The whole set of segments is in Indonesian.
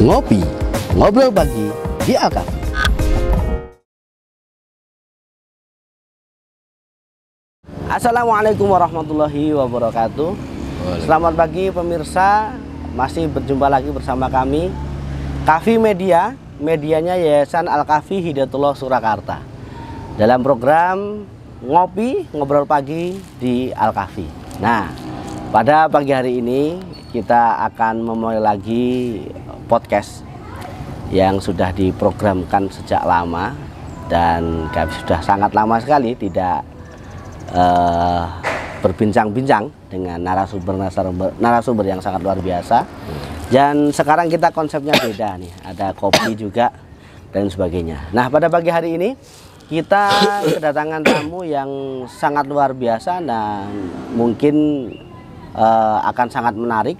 Ngopi, ngobrol pagi di Alkafi. Assalamualaikum warahmatullahi wabarakatuh. Selamat pagi pemirsa, masih berjumpa lagi bersama kami Kafi Media, medianya Yayasan Alkafi Hidayatullah Surakarta, dalam program Ngopi, Ngobrol Pagi di Alkafi. Nah, pada pagi hari ini kita akan memulai lagi podcast yang sudah diprogramkan sejak lama, dan kami sudah sangat lama sekali tidak berbincang-bincang dengan narasumber yang sangat luar biasa. Dan sekarang kita konsepnya beda nih, ada kopi juga dan sebagainya. Nah, pada pagi hari ini kita kedatangan tamu yang sangat luar biasa dan mungkin akan sangat menarik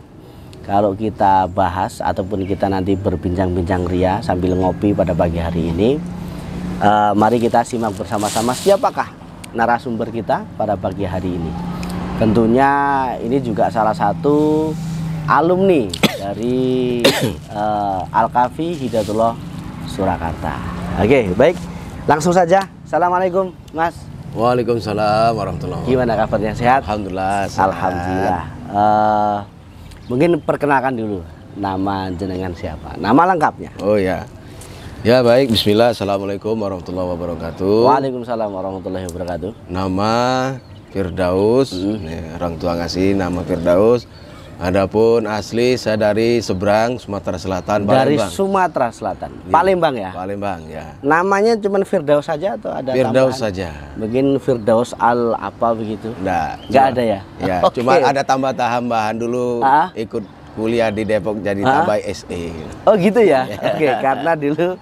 kalau kita bahas ataupun kita nanti berbincang-bincang ria sambil ngopi pada pagi hari ini. Mari kita simak bersama-sama siapakah narasumber kita pada pagi hari ini. Tentunya ini juga salah satu alumni dari Alkafi Hidayatullah Surakarta. Oke, baik. Langsung saja. Assalamualaikum, Mas. Waalaikumsalam warahmatullahi wabarakatuh. Gimana kabarnya, sehat? Alhamdulillah. Sehat. Alhamdulillah. Mungkin perkenalkan dulu nama jenengan siapa, nama lengkapnya. Oh ya, ya baik. Bismillah. Assalamualaikum warahmatullahi wabarakatuh. Waalaikumsalam warahmatullahi wabarakatuh. Nama Firdaus. Orang tua ngasih nama Firdaus. Adapun asli saya dari seberang Sumatera Selatan, Dari Palembang. Sumatera Selatan, Palembang ya. Palembang ya. Namanya cuma Firdaus saja atau ada Firdaus tambahan? saja. Mungkin Firdaus al apa begitu? Nggak ada ya? Ya, Oke. cuma ada tambahan dulu ikut kuliah di Depok jadi tambah SE. Oh gitu ya. Oke, karena dulu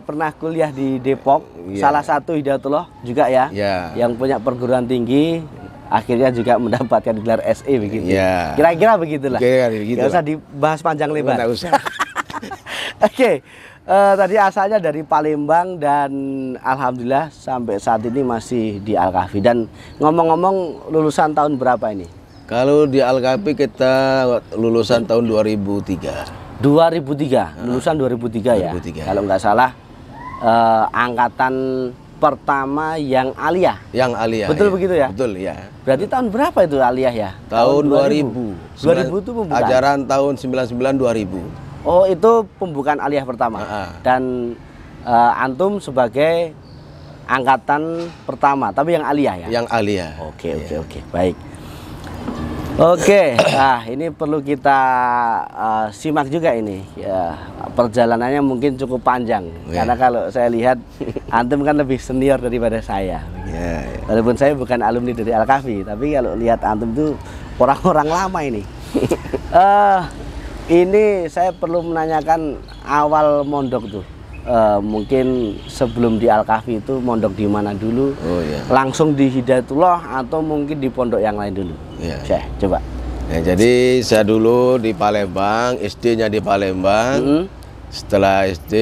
pernah kuliah di Depok, salah satu Hidayatullah juga ya, yang punya perguruan tinggi, akhirnya juga mendapatkan gelar SE begitu. Kira-kira begitulah. Nggak usah dibahas panjang lebar. Nggak usah. Oke, tadi asalnya dari Palembang dan alhamdulillah sampai saat ini masih di Alkafi. Dan ngomong-ngomong, lulusan tahun berapa ini? Kalau di Alkafi kita lulusan tahun 2003. 2003, lulusan 2003 ya. 2003. Kalau nggak salah angkatan pertama yang aliyah. Yang aliyah. Betul ya. Begitu ya? Betul ya. Berarti tahun berapa itu aliyah ya? Tahun 2000. 2000 itu pembukaan. Ajaran tahun 99 2000. Oh, itu pembukaan aliyah pertama. Dan antum sebagai angkatan pertama, tapi yang aliyah ya? Yang aliyah. Oke, baik. Oke, nah ini perlu kita simak juga ini ya, perjalanannya mungkin cukup panjang karena kalau saya lihat antum kan lebih senior daripada saya. Walaupun saya bukan alumni dari Alkafi, tapi kalau lihat antum tuh orang-orang lama ini. Ini saya perlu menanyakan awal mondok tuh. Mungkin sebelum di Alkafi itu mondok di mana dulu? Langsung di Hidayatullah atau mungkin di pondok yang lain dulu? Syekh, coba. Ya, jadi saya dulu di Palembang, SD-nya di Palembang. Setelah SD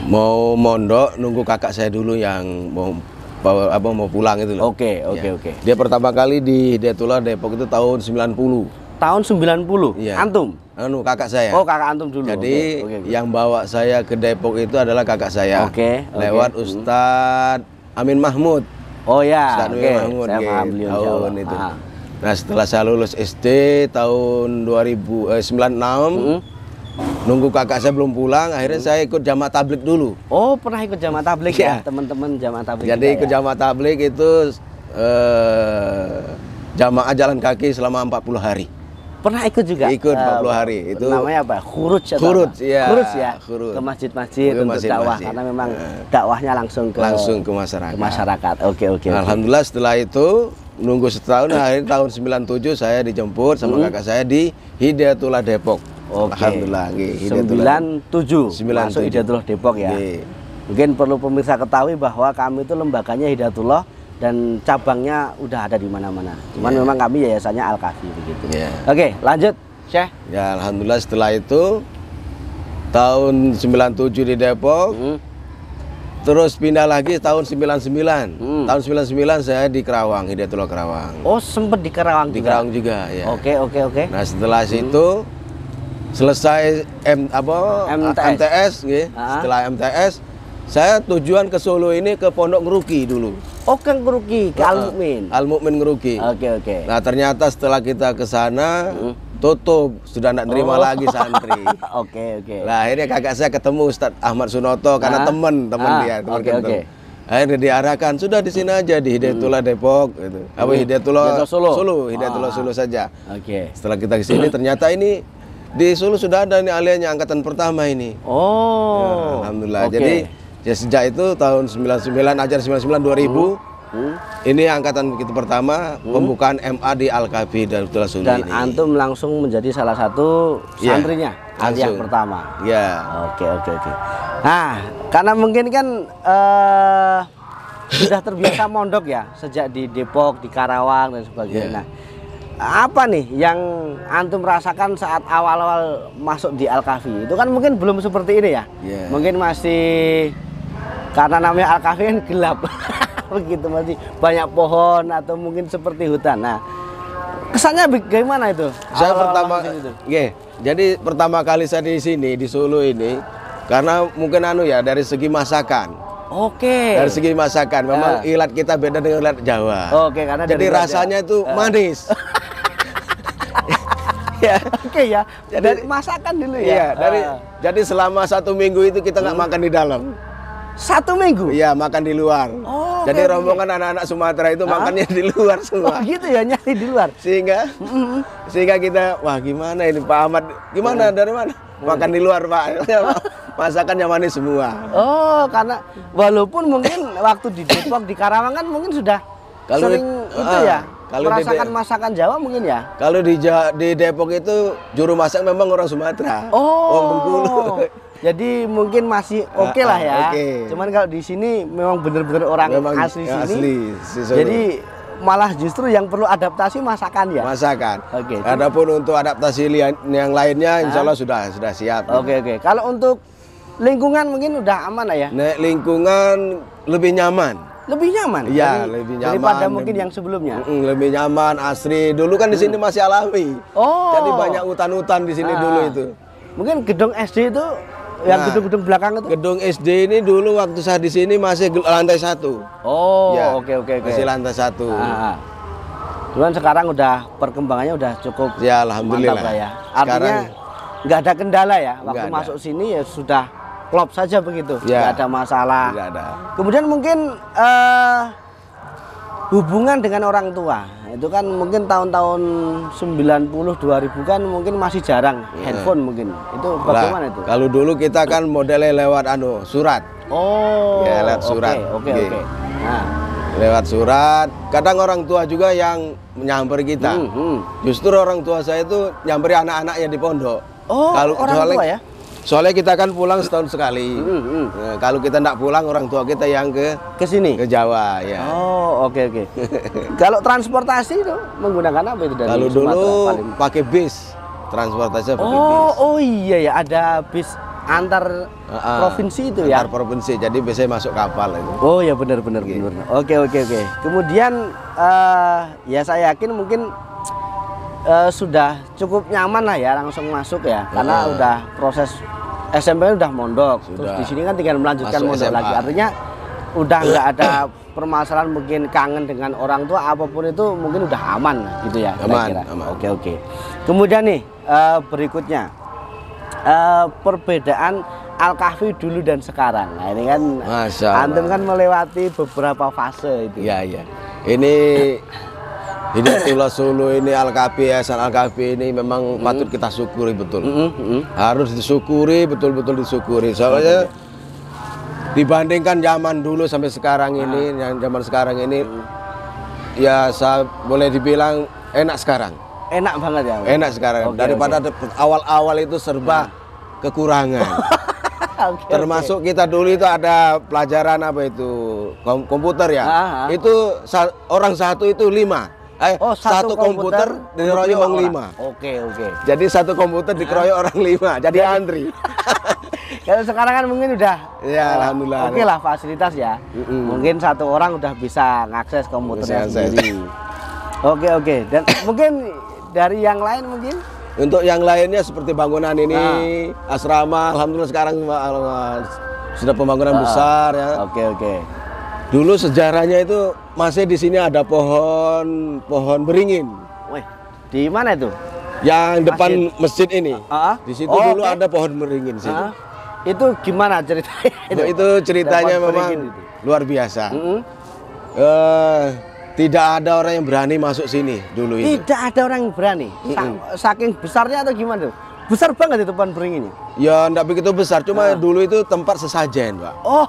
mau mondok, nunggu kakak saya dulu yang mau pulang itu loh. Oke. Dia pertama kali di Hidayatullah Depok itu tahun 90. Tahun 90? Antum? Kakak saya. Oh, kakak antum dulu. Jadi yang bawa saya ke Depok itu adalah kakak saya. Lewat Ustadz Amin Mahmud. Oh ya, Ustadz Amin Mahmud. Saya paham tahun itu. Nah, setelah saya lulus SD tahun 96, nunggu kakak saya belum pulang, akhirnya saya ikut jamaah tablik dulu. Oh, pernah ikut jamaah tablik ya, teman-teman jamaah tablik. Jadi ikut jamaah tablik itu jamaah jalan kaki selama 40 hari. Pernah ikut juga? Ikut 40 hari. Itu namanya apa? Khuruj atau Khuruj, ya. Khuruj ya. Ke masjid-masjid untuk dakwah, karena memang dakwahnya langsung ke masyarakat. Oke. Alhamdulillah setelah itu nunggu setahun, akhir tahun 97 saya dijemput sama kakak saya di Hidayatullah Depok. Alhamdulillah. 97 masuk Hidayatullah Depok ya. Mungkin perlu pemirsa ketahui bahwa kami itu lembaganya Hidayatullah dan cabangnya udah ada di mana-mana. Cuman memang kami yayasannya Alkafi begitu. Oke, lanjut, Syekh. Ya, alhamdulillah setelah itu tahun 97 di Depok. Terus pindah lagi tahun 99. Tahun 99 saya di Kerawang, Hidayatullah Kerawang. Oh, sempat di Kerawang juga? Di Kerawang juga, ya. Oke. Nah, setelah situ selesai MTS, nggih. Setelah MTS, saya tujuan ke Solo ini ke Pondok Ngeruki dulu. Oh, ke Ngeruki, ke Al Mukmin. Al Mukmin Ngeruki. Oke. Nah, ternyata setelah kita ke sana tutup, sudah tidak terima lagi santri. Oke. Nah, akhirnya kakak saya ketemu Ustadz Ahmad Sunoto karena teman dia, teman Oke. Akhirnya diarahkan, sudah di sini aja di Hidayatullah Depok gitu. Apa Hidayatullah Solo saja. Oke. Setelah kita ke sini ternyata ini di Solo sudah ada ini aliannya angkatan pertama ini. Oh. Ya, alhamdulillah. Jadi ya sejak itu tahun 99 ajar 99 2000 ini angkatan kita pertama pembukaan MA di Al-Kafi Hidayatullah Solo dan ini. antum langsung menjadi salah satu santrinya yang pertama. Ya. Oke. Nah, karena mungkin kan sudah terbiasa mondok ya sejak di Depok, di Karawang dan sebagainya. Nah, apa nih yang antum rasakan saat awal-awal masuk di Al-Kafi? Itu kan mungkin belum seperti ini ya. Mungkin masih karena namanya Al-Kafi kan gelap. Begitu, masih banyak pohon atau mungkin seperti hutan. Nah, kesannya bagaimana itu? Saya jadi pertama kali saya di sini di Solo ini karena mungkin dari segi masakan. Oke. Dari segi masakan memang ilat kita beda dengan ilat Jawa. Oke, karena jadi rasanya itu manis. Ya. Oke ya. Dari masakan dulu ya. Iya, jadi selama 1 minggu itu kita nggak makan di dalam. 1 minggu? Iya, makan di luar. Jadi rombongan anak-anak Sumatera itu makannya di luar semua. Oh gitu ya, nyari di luar. Sehingga kita, wah gimana ini Pak Ahmad? Gimana dari mana? Makan di luar Pak. Masakannya manis semua. Oh, karena walaupun mungkin waktu di Depok, di Karawang kan mungkin sudah sering itu ya. Kalau merasakan masakan Jawa mungkin ya. Kalau di Depok itu juru masak memang orang Sumatera. Orang Bengkulu. Jadi mungkin masih oke lah ya. Cuman kalau di sini memang benar-benar orang asli sini. Jadi malah justru yang perlu adaptasi masakan ya. Masakan. Adapun untuk adaptasi yang lainnya, insya Allah sudah siap. Oke. Kalau untuk lingkungan mungkin udah aman lah ya. Lingkungan lebih nyaman. Lebih nyaman? Iya, lebih nyaman. Daripada mungkin yang sebelumnya. Lebih nyaman, asri. Dulu kan di sini masih alami. Jadi banyak hutan-hutan di sini dulu itu. Mungkin gedung SD itu yang gedung-gedung belakang itu? Gedung SD ini dulu waktu saya di sini masih lantai 1. Oke. Masih lantai 1. Cuman sekarang udah perkembangannya udah cukup. Ya, alhamdulillah. Lah ya. Artinya nggak ada kendala ya. Waktu masuk sini ya sudah klop saja begitu. Nggak ada masalah. Nggak ada. Kemudian mungkin hubungan dengan orang tua. Itu kan mungkin tahun-tahun 90 2000 kan mungkin masih jarang handphone mungkin. Itu bagaimana itu? Kalau dulu kita kan modelnya lewat surat. Lewat surat. Oke. Nah, lewat surat. Kadang orang tua juga yang menyamper kita. Justru orang tua saya itu nyamperi anak-anaknya di pondok. Kalau orang tua ya? Soalnya kita kan pulang setahun sekali. Nah, kalau kita tidak pulang, orang tua kita yang ke sini, ke Jawa ya. Oke. Kalau transportasi itu menggunakan apa itu dari Sumatera? Kalau dulu pakai bis, transportasi pakai bis. Oh iya ya, ada bis antar provinsi itu ya. Antar provinsi, jadi biasanya masuk kapal itu. Oh ya benar. Oke. Kemudian ya saya yakin mungkin sudah cukup nyaman lah ya langsung masuk ya, karena udah proses SMP udah mondok, terus di sini kan tinggal melanjutkan masuk mondok SMA lagi, artinya udah nggak ada permasalahan mungkin kangen dengan orang tua apapun itu mungkin udah aman gitu ya. Aman. Oke. Kemudian nih berikutnya perbedaan Al-Kahfi dulu dan sekarang. Nah ini kan antum kan melewati beberapa fase itu. Iya. Ini Hidayatullah Solo ini Al-Kahfi, Yayasan Al-Kahfi ini memang patut kita syukuri betul. Harus disyukuri, betul-betul disyukuri. Soalnya dibandingkan zaman dulu sampai sekarang ini, yang zaman sekarang ini ya saya boleh dibilang enak sekarang. Enak banget ya? Enak sekarang. Daripada awal-awal itu serba kekurangan. Termasuk kita dulu itu ada pelajaran apa itu komputer ya. Itu orang satu itu 5. Satu komputer dikeroyok orang 5. Oke. Jadi satu komputer dikeroyok orang 5. Jadi antri. Kalau sekarang kan mungkin udah ya alhamdulillah. Oke lah fasilitas ya. Mungkin satu orang udah bisa ngakses komputernya sendiri. Oke. Dan mungkin dari yang lain mungkin Untuk yang lainnya seperti bangunan ini, asrama, alhamdulillah sekarang sudah pembangunan besar ya. Oke. Dulu sejarahnya itu masih di sini ada pohon beringin. Wih, di mana itu? Yang depan masjid ini. Di situ dulu oke. ada pohon beringin situ. Itu gimana ceritanya? Itu ceritanya Pohon memang beringin itu. luar biasa. Tidak ada orang yang berani masuk sini dulu itu. Tidak ada orang yang berani. Saking besarnya atau gimana tuh? Besar banget itu pohon beringinnya. Ya enggak begitu besar, cuma dulu itu tempat sesajen, Pak. Oh.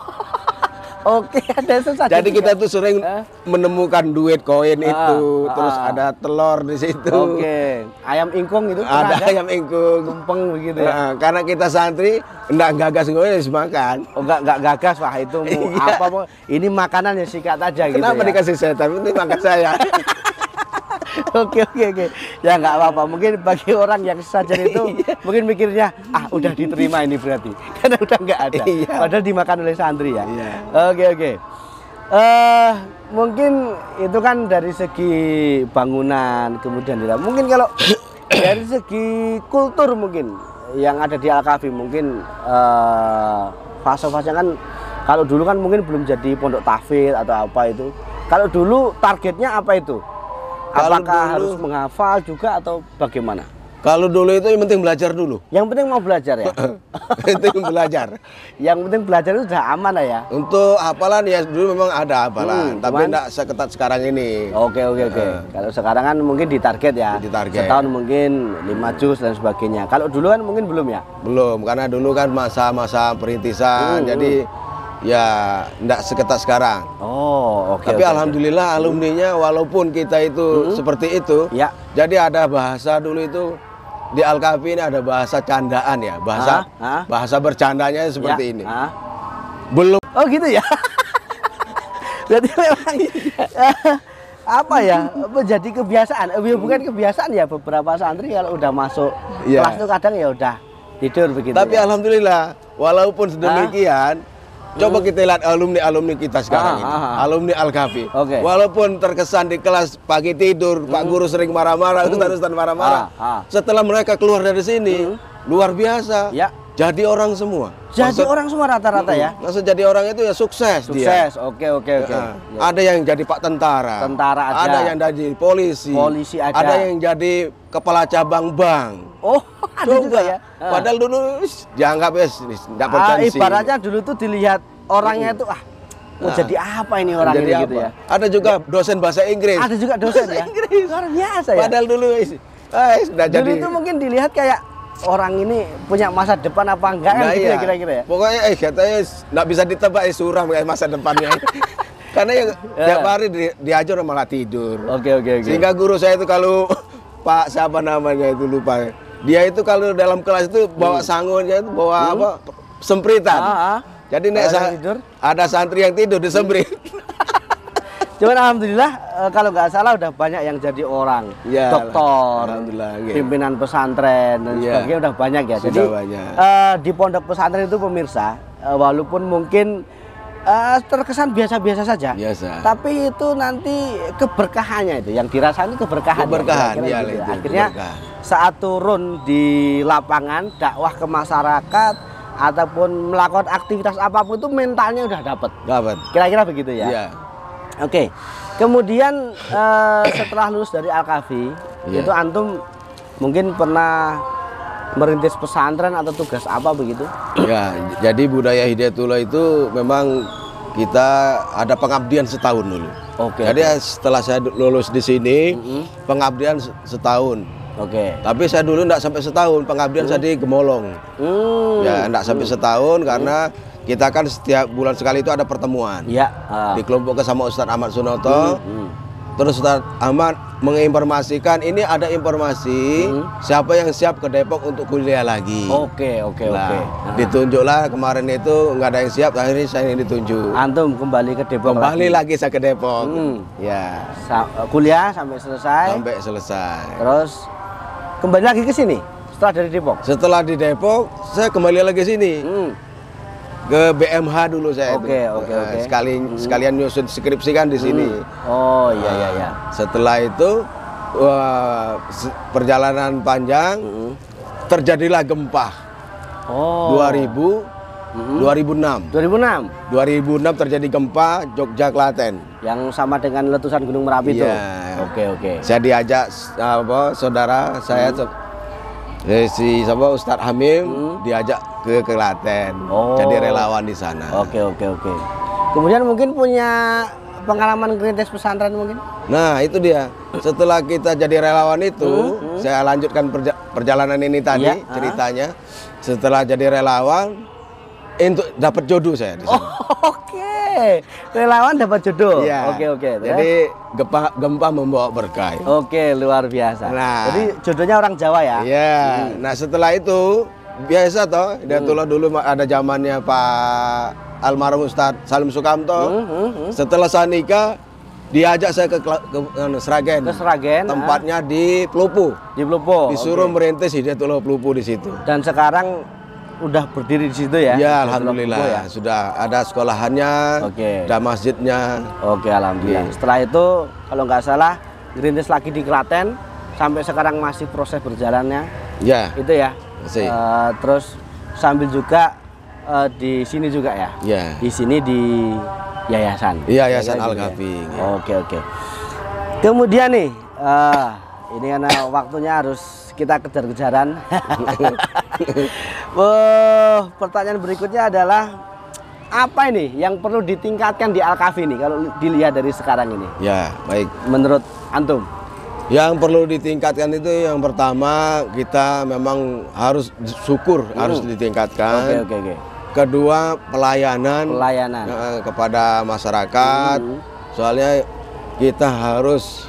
Oke, ada sesajen. Jadi juga. kita tuh sering menemukan duit koin itu, terus ada telur di situ. Oke, ayam ingkung itu pernah Ada ayam ingkung, tumpeng begitu ya. karena kita santri enggak gagas ngois makan. Oh, enggak gagas, wah itu mau apa mau ini makanan ya sikat aja gitu. Kenapa ya. dikasih setan? Ini makan saya. Oke. Ya nggak apa-apa. Mungkin bagi orang yang sesajen itu mungkin mikirnya udah diterima ini berarti karena udah nggak ada. Padahal dimakan oleh santri ya. Oke. Mungkin itu kan dari segi bangunan kemudian mungkin kalau dari segi kultur mungkin yang ada di Al-Kahfi mungkin fase-fase kan kalau dulu kan mungkin belum jadi pondok tahfidz atau apa itu. Kalau dulu targetnya apa itu? Apakah harus menghafal juga atau bagaimana? Kalau dulu itu yang penting belajar dulu. Yang penting mau belajar ya? Itu yang belajar. Yang penting belajar itu sudah aman lah ya? Untuk hafalan ya dulu memang ada hafalan, tapi tidak seketat sekarang ini. Oke. Kalau sekarang kan mungkin ditarget ya? Ditarget. Setahun mungkin 5 juz dan sebagainya. Kalau dulu kan mungkin belum ya? Belum, karena dulu kan masa-masa perintisan, jadi ya tidak seketat sekarang. Oh, oke. Tapi alhamdulillah alumninya walaupun kita itu seperti itu, jadi ada bahasa dulu itu di Al-Kahfi ini ada bahasa candaan ya, bahasa bercandanya seperti ini. Belum. Oh gitu ya. Berarti memang apa ya menjadi kebiasaan? Bukan kebiasaan ya, beberapa santri kalau udah masuk kelas itu kadang ya udah tidur begitu. Tapi alhamdulillah walaupun sedemikian. Coba kita lihat alumni kita sekarang ini, alumni Al-Kahfi. Walaupun terkesan di kelas pagi tidur, Pak Guru sering marah-marah, Ustaz marah-marah. Setelah mereka keluar dari sini, luar biasa. Jadi orang semua. Jadi orang semua rata-rata ya. Maksud jadi orang itu ya sukses dia. Sukses, oke. Ada yang jadi Pak Tentara. Ada yang jadi polisi. Ada yang jadi kepala cabang bank. Oh, ada juga ya. Padahal dulu dianggap enggak potensi. Ibaratnya dulu tuh dilihat orangnya itu mau jadi apa ini orang ini gitu ya. Ada juga dosen bahasa Inggris. Ada juga dosen ya. Luar biasa ya. Padahal dulu sudah jadi. Dulu itu mungkin dilihat kayak orang ini punya masa depan apa enggak kan gitu ya kira-kira ya. Pokoknya katanya enggak bisa ditebak suram kayak masa depannya. Karena yang tiap hari diajar malah tidur. Oke. Sehingga guru saya itu kalau Pak siapa namanya itu lupa. Dia itu kalau dalam kelas itu bawa sangunnya itu bawa apa? Sempritan. Jadi ada santri yang tidur disemprit. Cuman alhamdulillah kalau nggak salah udah banyak yang jadi orang, dokter, pimpinan pesantren dan sebagainya udah banyak ya. Jadi di pondok pesantren itu pemirsa, walaupun mungkin terkesan biasa-biasa saja, tapi itu nanti keberkahannya itu yang dirasakan keberkahan. Ya, gitu. Akhirnya saat turun di lapangan dakwah ke masyarakat ataupun melakukan aktivitas apapun itu mentalnya udah dapat. Kira-kira begitu ya. Oke. Kemudian setelah lulus dari Al-Kahfi itu antum mungkin pernah merintis pesantren atau tugas apa begitu? Ya, jadi budaya Hidayatullah itu memang kita ada pengabdian setahun dulu. Jadi setelah saya lulus di sini, pengabdian setahun. Tapi saya dulu enggak sampai setahun, pengabdian saya di Gemolong. Ya, enggak sampai setahun karena kita kan setiap bulan sekali itu ada pertemuan. Dikelompokkan sama Ustadz Ahmad Sunoto. Terus Ustadz Ahmad menginformasikan ini ada informasi siapa yang siap ke Depok untuk kuliah lagi. Oke. Ditunjuklah kemarin itu nggak ada yang siap, akhirnya saya yang ditunjuk. Antum kembali ke Depok. Kembali lagi saya ke Depok. Ya. Kuliah sampai selesai. Terus kembali lagi ke sini setelah dari Depok. Setelah di Depok, saya kembali lagi sini. Ke BMH dulu saya. Sekalian nyusun skripsi kan di sini. Oh iya. Setelah itu perjalanan panjang, terjadilah gempa. 2006 terjadi gempa Jogja Klaten yang sama dengan letusan Gunung Merapi itu. Oke. Saya diajak saudara saya si Ustadz Hamim diajak ke Klaten. Jadi relawan di sana. Oke. Kemudian mungkin punya pengalaman ngerintis pesantren mungkin? Nah, itu dia. Setelah kita jadi relawan itu, saya lanjutkan perjalanan ini tadi ceritanya. Setelah jadi relawan, untuk dapat jodoh saya di sana. Oke. Relawan dapat jodoh. Iya. Oke. Jadi gempa membawa berkah. Oke, luar biasa. Nah, jadi jodohnya orang Jawa ya? Iya. Nah, setelah itu biasa toh, dulu ada zamannya Pak almarhum Ustadz Salim Sukamto. Setelah saya nikah, diajak saya ke Sragen. Ke Sragen. Tempatnya di Plupu. Di Plupu. Disuruh merintis Hidayatullah Plupu di situ. Dan sekarang udah berdiri di situ ya? Ya, alhamdulillah. Ya. Sudah ada sekolahannya, ada masjidnya. Oke, alhamdulillah. Setelah itu kalau nggak salah ngerintis lagi di Klaten sampai sekarang masih proses berjalannya. Ya. Itu ya. Terus sambil juga di sini juga ya? Ya. Di sini di yayasan. Yayasan Al-Kafi. Oke. Kemudian nih, ini karena waktunya harus kita kejar-kejaran. Pertanyaan berikutnya adalah apa ini yang perlu ditingkatkan di Al-Kafi ini kalau dilihat dari sekarang ini? Ya, baik. Menurut antum? Yang perlu ditingkatkan itu yang pertama kita memang harus syukur, harus ditingkatkan. Oke. Kedua pelayanan kepada masyarakat. Soalnya kita harus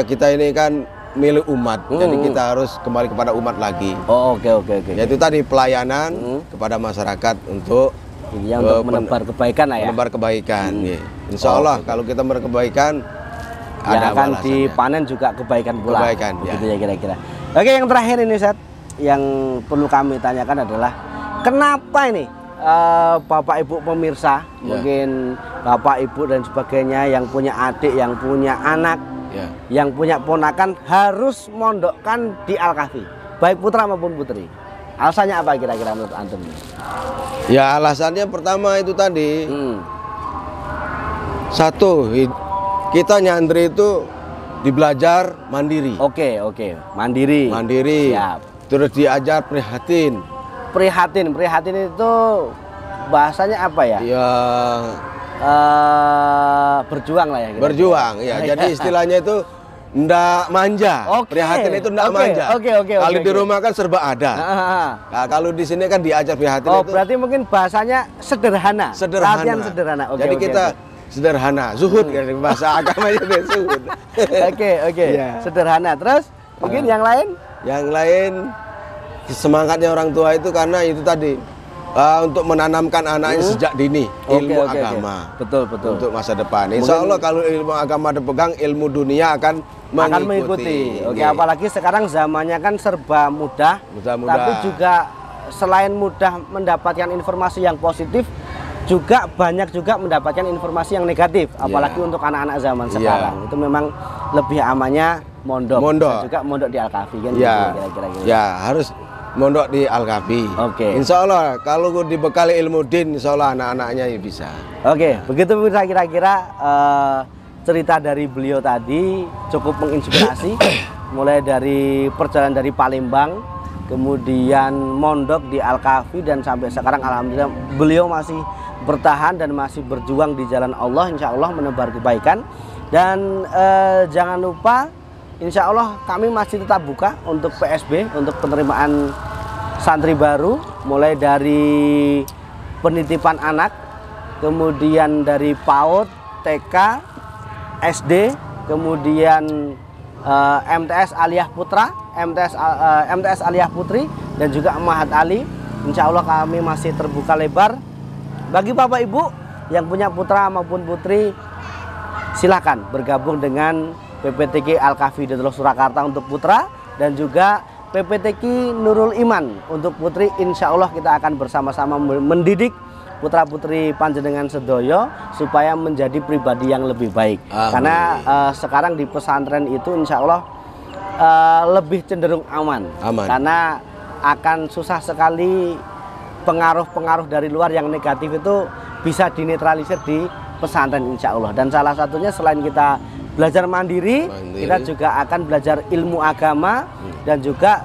kita ini kan milik umat, jadi kita harus kembali kepada umat lagi. Oke. Yaitu tadi pelayanan kepada masyarakat untuk menebar kebaikan lah ya. Menebar kebaikan. Insya Allah kalau kita berkebaikan ada akan dipanen juga kebaikan pula. Begitu ya kira-kira. Oke, yang terakhir ini Ustadz, yang perlu kami tanyakan adalah kenapa ini Bapak Ibu pemirsa, mungkin Bapak Ibu dan sebagainya yang punya adik, yang punya anak, yang punya ponakan harus mondokkan di Al-Kafi, baik putra maupun putri. Alasannya apa kira-kira menurut antum? Ya, alasannya pertama itu tadi. Satu, kita nyantri itu dibelajar mandiri. Oke. Mandiri. Siap. Terus diajar prihatin. Prihatin itu bahasanya apa ya? Ya berjuang lah ya. Berjuang ya. Jadi istilahnya itu ndak manja. Prihatin itu ndak manja. Kalau di rumah kan serba ada. Nah, kalau di sini kan diajar prihatin itu. Berarti mungkin bahasanya sederhana. Latihan sederhana. Jadi kita sederhana, zuhud kan bahasa agamanya itu zuhud. Oke. Sederhana. Terus mungkin yang lain? Yang lain semangatnya orang tua itu karena itu tadi untuk menanamkan anaknya sejak dini ilmu agama. Betul. Untuk masa depan. Insya Allah kalau ilmu agama dipegang, ilmu dunia akan mengikuti. Apalagi sekarang zamannya kan serba mudah. Tapi juga selain mudah mendapatkan informasi yang positif, juga banyak juga mendapatkan informasi yang negatif, apalagi untuk anak-anak zaman sekarang. Itu memang lebih amannya mondok. Juga mondok di Al-Kafi kan? Kira-kira. Ya, harus mondok di Al-Kafi. Insya Allah kalau dibekali ilmu din, insya Allah anak-anaknya bisa. Begitu kira-kira cerita dari beliau tadi cukup menginspirasi. Mulai dari perjalanan dari Palembang, kemudian mondok di Al-Kafi, dan sampai sekarang alhamdulillah beliau masih bertahan dan masih berjuang di jalan Allah, insya Allah menebar kebaikan. Dan jangan lupa, insya Allah kami masih tetap buka untuk PSB, untuk penerimaan santri baru, mulai dari penitipan anak, kemudian dari PAUD, TK, SD, kemudian MTS Aliyah Putra, MTS Aliyah Putri, dan juga Mahat Ali. Insya Allah kami masih terbuka lebar. Bagi Bapak Ibu yang punya putra maupun putri, silakan bergabung dengan PPTQ Al-Kafi Hidayatullah Surakarta untuk putra, dan juga PPTQ Nurul Iman untuk putri. Insya Allah kita akan bersama-sama mendidik, putra-putri panjenengan sedoyo supaya menjadi pribadi yang lebih baik. Karena sekarang di pesantren itu insya Allah lebih cenderung aman. Karena akan susah sekali pengaruh-pengaruh dari luar yang negatif itu bisa dinetralisir di pesantren insya Allah. Dan salah satunya selain kita belajar mandiri, kita juga akan belajar ilmu agama dan juga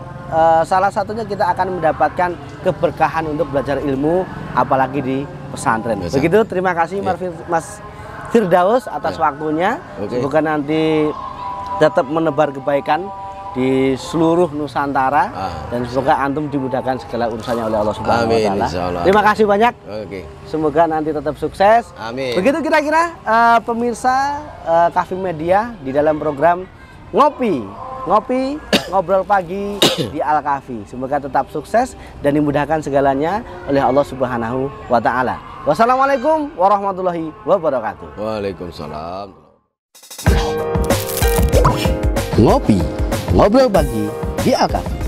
salah satunya kita akan mendapatkan keberkahan untuk belajar ilmu apalagi di pesantren. Begitu, terima kasih Mas Firdaus atas waktunya. Semoga nanti tetap menebar kebaikan di seluruh Nusantara dan semoga antum dimudahkan segala urusannya oleh Allah Subhanahu wa taala. Terima kasih banyak. Semoga nanti tetap sukses. Begitu kira-kira pemirsa Kaffi Media di dalam program Ngopi Ngobrol Pagi di Al Kaffi. Semoga tetap sukses dan dimudahkan segalanya oleh Allah Subhanahu wa taala. Wassalamualaikum warahmatullahi wabarakatuh. Waalaikumsalam. Ngopi Ngobrol Pagi di Al Kaffi.